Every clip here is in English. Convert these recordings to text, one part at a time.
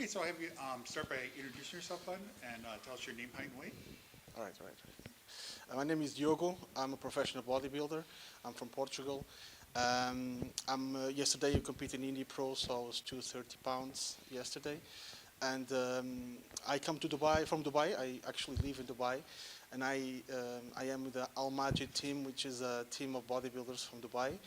so have you start by introducing yourself, bud, and tell us your name, height, and weight. All right. My name is Diogo. I'm a professional bodybuilder. I'm from Portugal. Yesterday I competed in Indy Pro, so I was 230 pounds yesterday. And I come to Dubai from Dubai. I actually live in Dubai, and I am with the Al Majid team, which is a team of bodybuilders from Dubai.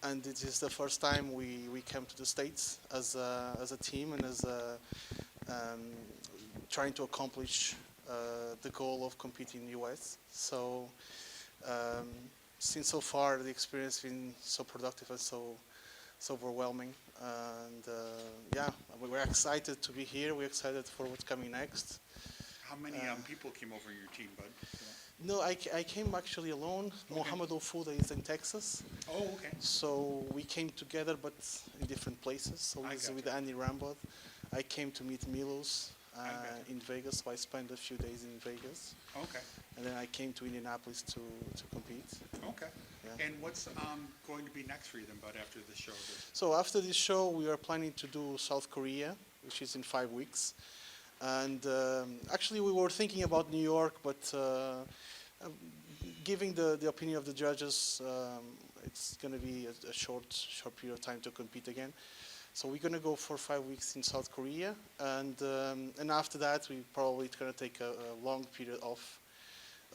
And it is the first time we came to the States as a team and as um, trying to accomplish the goal of competing in the US. So um, since so far the experience has been so productive and so overwhelming. And yeah, we're excited to be here. We're excited for what's coming next. How many people came over your team, bud? No, I came actually alone. Okay. Mohammed Ofuda is in Texas. Oh, okay. So we came together, but in different places. So he's with Andy Rambod. I came to meet Milos in Vegas, so I spent a few days in Vegas. Okay. And then I came to Indianapolis to compete. Okay. Yeah. And what's going to be next for you then, bud, after this show? So after this show, we are planning to do South Korea, which is in 5 weeks. And actually, we were thinking about New York, but giving the opinion of the judges, it's going to be a short period of time to compete again. So we're going to go for 5 weeks in South Korea, and after that, we probably it's going to take a long period off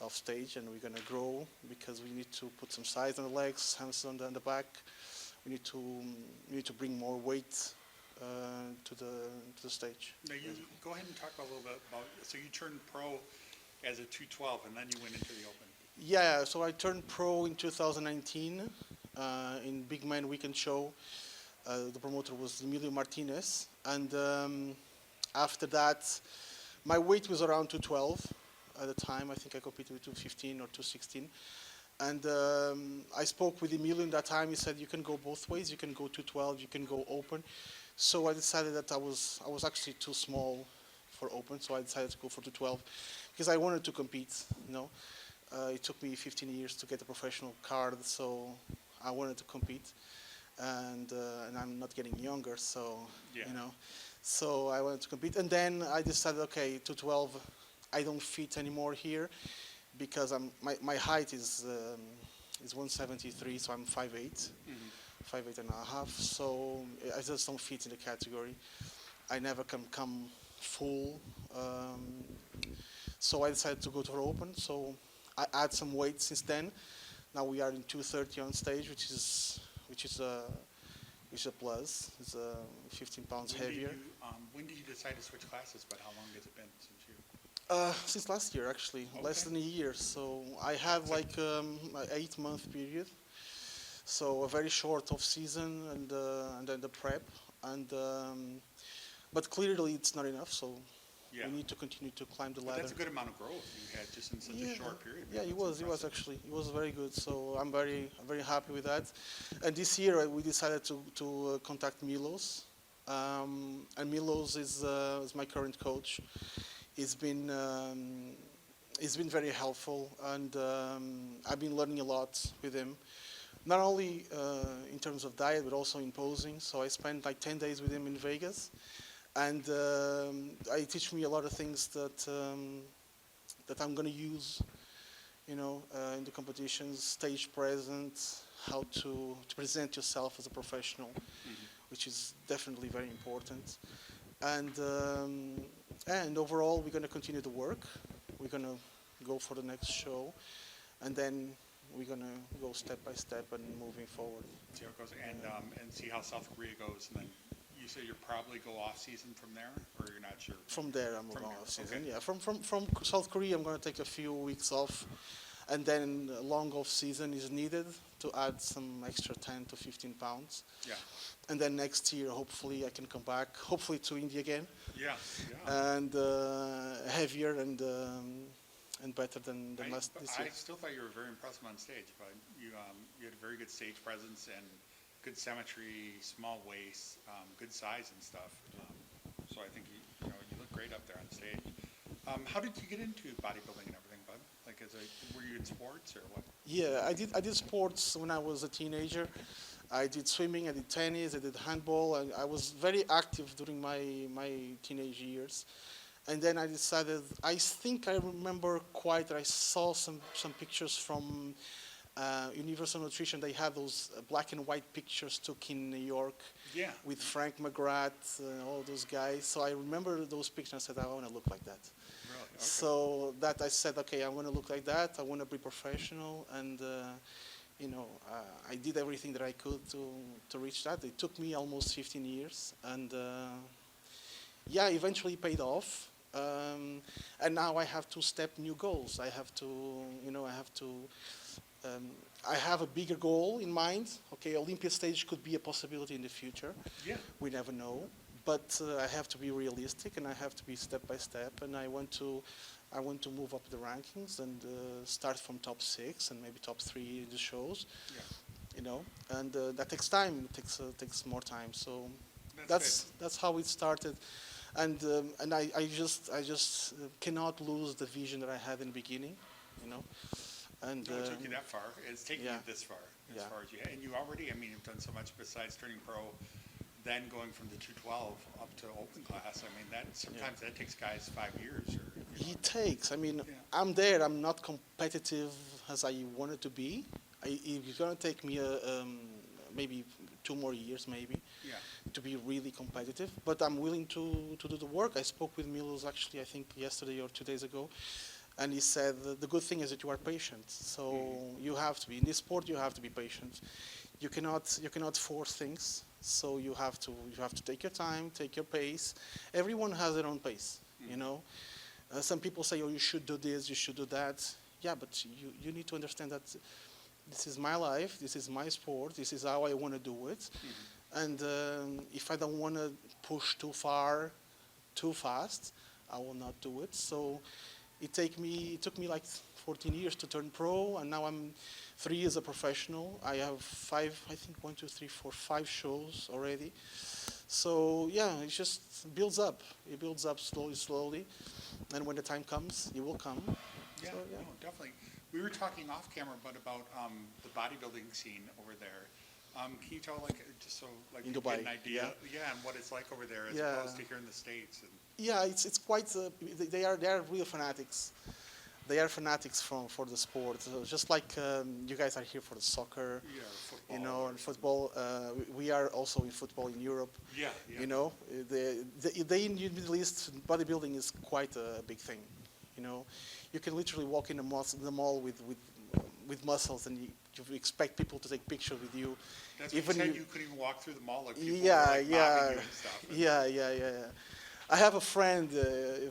stage, and we're going to grow because we need to put some size on the legs, hamstrings on the back. We need to bring more weight to the stage. Now you go ahead and talk a little bit about. So you turned pro as a 212, and then you went into the open. Yeah, so I turned pro in 2019 in Big Man Weekend Show. The promoter was Emilio Martinez, and after that, my weight was around 212 at the time. I think I competed with 215 or 216. And I spoke with Emilio in that time. He said, you can go both ways. You can go 212, you can go open. So I decided that I was actually too small for open, so I decided to go for 212 because I wanted to compete. It took me 15 years to get a professional card, so I wanted to compete, and I'm not getting younger, so so I wanted to compete. And then I decided, okay, 212, I don't fit anymore here because my height is 173, so I'm 5'8". Mm-hmm. 5'8" and a half, so I just don't fit in the category. I never can come full, so I decided to go to open. So I add some weight since then. Now we are in 230 on stage, which is a plus. It's 15 pounds heavier. When did you decide to switch classes? But how long has it been since you? Since last year, actually, okay. Less than a year. So I have like an 8-month period. So a very short off season and then the prep, but clearly it's not enough. So we need to continue to climb the ladder. That's a good amount of growth you had just in such a short period. Yeah, it was actually very good. So I'm very happy with that. And this year we decided to contact Milos, and Milos is my current coach. He's been very helpful, and I've been learning a lot with him. Not only in terms of diet, but also in posing. So I spent like 10 days with him in Vegas, and he teach me a lot of things that I'm going to use, in the competitions, stage presence, how to present yourself as a professional, which is definitely very important. And overall, we're going to continue to work. We're going to go for the next show, and then we're going to go step by step and moving forward. See how it goes, and see how South Korea goes, and then you say you'll probably go off season from there, or you're not sure? From there, I'm going off season. Okay. Yeah, from South Korea, I'm going to take a few weeks off, and then a long off season is needed to add some extra 10 to 15 pounds. Yeah. And then next year, hopefully, I can come back, hopefully to Indy again. Yeah. And heavier and better than last this year. I still thought you were very impressive on stage, but you had a very good stage presence and good symmetry, small waist, good size and stuff. So I think you look great up there on stage. How did you get into bodybuilding and everything, bud? Like, were you in sports or what? Yeah, I did sports when I was a teenager. I did swimming, I did tennis, I did handball, and I was very active during my teenage years. And then I decided, I think I remember quite, I saw some pictures from Universal Nutrition. They had those black and white pictures took in New York Yeah. with Frank McGrath and all those guys. So I remember those pictures and I said, I want to look like that. Really? Okay. So that I said, okay, I want to look like that. I want to be professional. And, I did everything that I could to reach that. It took me almost 15 years. And yeah, eventually paid off. And now I have to step new goals. I have to, I have a bigger goal in mind. Okay, Olympia stage could be a possibility in the future. Yeah. We never know. But I have to be realistic, and I have to be step by step. And I want to move up the rankings and start from top 6 and maybe top 3 in the shows. Yeah. And that takes time. It takes more time. So That's that's how it started. And I just cannot lose the vision that I had in the beginning, And No, it took you that far. It's taken yeah. you this far, as Yeah. far as you. And you already, you've done so much besides turning pro. Then going from the 212 up to open class. That sometimes that takes guys 5 years. It takes. Yeah. I'm there. I'm not competitive as I wanted to be. It's gonna take me maybe 2 more years, maybe, Yeah. to be really competitive. But I'm willing to do the work. I spoke with Milos actually, I think yesterday or 2 days ago, and he said the good thing is that you are patient. So you have to be in this sport. You have to be patient. You cannot force things. So you have to take your time, take your pace. Everyone has their own pace, Some people say, oh, you should do this, you should do that. Yeah, but you need to understand that this is my life, this is my sport, this is how I want to do it. And if I don't want to push too far, too fast, I will not do it. So it took me like 14 years to turn pro, and now I'm 3 years a professional. I have 5, I think 1, 2, 3, 4, 5 shows already. So yeah, it just builds up. It builds up slowly, and when the time comes, it will come. Yeah, So, yeah. No, definitely. We were talking off camera, but about the bodybuilding scene over there. Can you tell, just so In you Dubai, get an idea, yeah. and what it's like over there as Yeah. opposed to here in the States? And Yeah, it's quite. They are real fanatics. They are fanatics for the sport. So just like you guys are here for the soccer, yeah, football. and football. We are also in football in Europe. Yeah, yeah. The in the Middle East, bodybuilding is quite a big thing. You can literally walk in the mall with muscles, and you expect people to take pictures with you. That's what Even you said. You couldn't even walk through the mall. Like people Yeah, were, yeah, mobbing you and stuff. yeah. I have a friend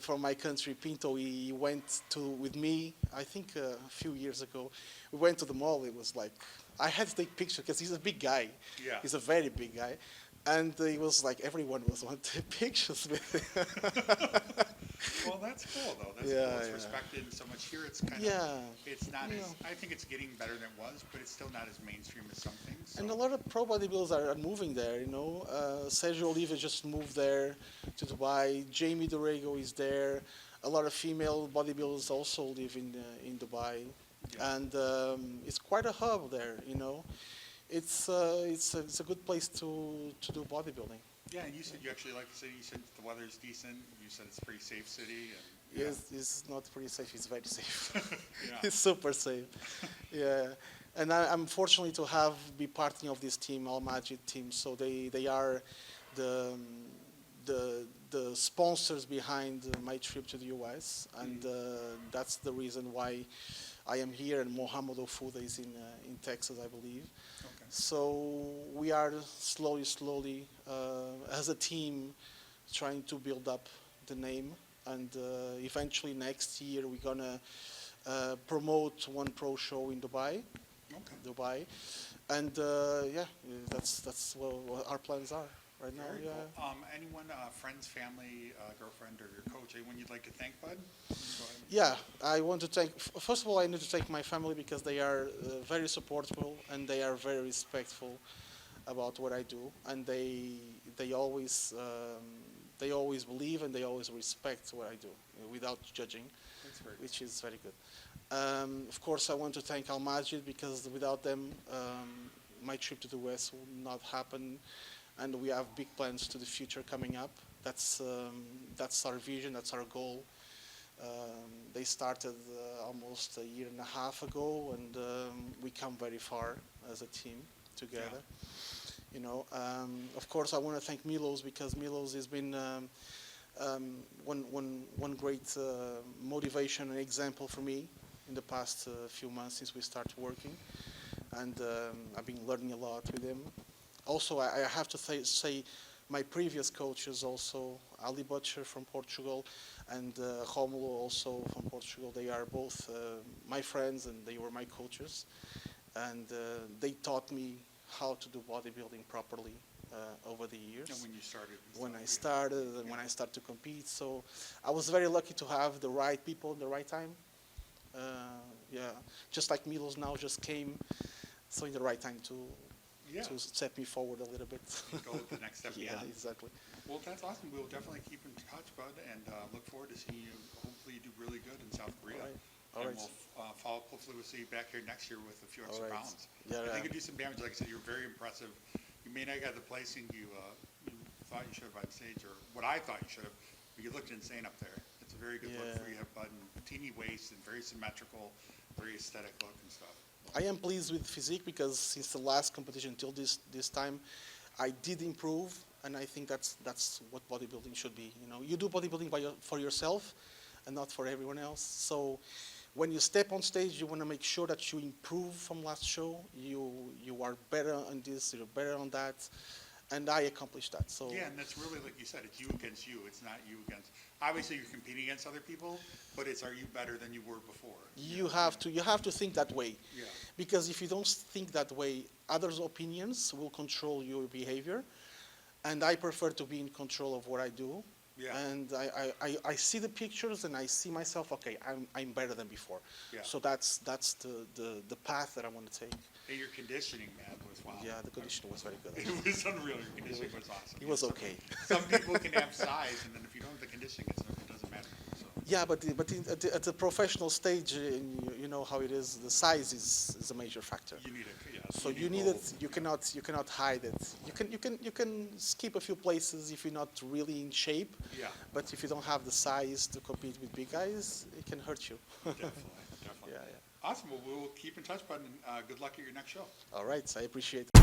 from my country, Pinto. He went with me, I think a few years ago. We went to the mall. It was like, I had to take pictures because he's a big guy. Yeah. He's a very big guy. And it was like everyone was wanting to take pictures with him. Well, that's cool, though. That's Yeah, cool. It's yeah. respected so much here. It's kind of, Yeah. it's not Yeah. as, I think it's getting better than it was, but it's still not as mainstream as some things. So. And a lot of pro bodybuilders are moving there, Sergio Oliva just moved there to Dubai. Jamie Diogo is there. A lot of female bodybuilders also live in Dubai. Yeah. And it's quite a hub there, It's a good place to do bodybuilding. Yeah, and you said you actually like the city. You said the weather's decent. You said it's a pretty safe city. And, yeah. It's not pretty safe, it's very safe. Yeah. It's super safe. Yeah. And I'm fortunate to be part of this team, Al Majid team. So they are the sponsors behind my trip to the US, and that's the reason why I am here. And Mohammed Ofuda is in Texas, I believe. Okay. So we are slowly, as a team, trying to build up the name, and eventually next year we're gonna promote one pro show in Dubai. Okay. Dubai, and that's what our plans are right now. Very Yeah. cool. Anyone, friends, family, girlfriend, or your coach, anyone you'd like to thank, bud? Go ahead. Yeah, I want to thank. First of all, I need to thank my family because they are very supportive and they are very respectful about what I do, and they always believe and they always respect what I do without judging, That's very which is very good. Of course, I want to thank Al Majid because without them, my trip to the West will not happen, and we have big plans to the future coming up. That's our vision. That's our goal. They started almost a year and a half ago, and we come very far as a team together. You know, of course, I want to thank Milos, because Milos has been one great motivation and example for me in the past few months since we started working, and I've been learning a lot with him. Also, I have to say my previous coaches also, Ali Butcher from Portugal and Romulo also from Portugal. They are both my friends, and they were my coaches, and they taught me how to do bodybuilding properly over the years. And when you started? When I started, and when I started to compete. So I was very lucky to have the right people at the right time. Yeah, just like Milos now just came, so in the right time to set me forward a little bit. Go to the next step. Yeah, exactly. Well, that's awesome. We'll definitely keep in touch, bud, and look forward to seeing you. Hopefully, you do really good in South Korea. All right. We'll follow up. Hopefully, we'll see you back here next year with a few extra pounds. Yeah, I think you do some damage. Like I said, you're very impressive. You may not get the placing you thought you should have on stage, or what I thought you should have, but you looked insane up there. It's a very good look for you. You have a teeny waist and very symmetrical, very aesthetic look and stuff. I am pleased with physique, because since the last competition till this time, I did improve, and I think that's what bodybuilding should be. You know, you do bodybuilding for yourself, and not for everyone else. So when you step on stage, you want to make sure that you improve from last show. You are better on this, you're better on that, and I accomplished that. So yeah, and that's really, like you said, it's you against you. It's not you against. Obviously, you're competing against other people, but it's, are you better than you were before? You have to think that way. Yeah. Because if you don't think that way, others' opinions will control your behavior, and I prefer to be in control of what I do. Yeah. And I see the pictures, and I see myself, okay, I'm better than before. Yeah. So that's the path that I want to take. And your conditioning, man, was wow. Yeah, the conditioning was very good. It was unreal. Your conditioning was awesome. It was okay. Some people can have size, and then if you don't have the conditioning, it doesn't matter. So. Yeah, but at the professional stage, you know how it is. The size is a major factor. You need it. Yeah. So you need it. You cannot hide it. You can skip a few places if you're not really in shape. Yeah. But if you don't have the size to compete with big guys, it can hurt you. Definitely. Yeah. Awesome. Well, we'll keep in touch, bud, and good luck at your next show. All right. I appreciate it.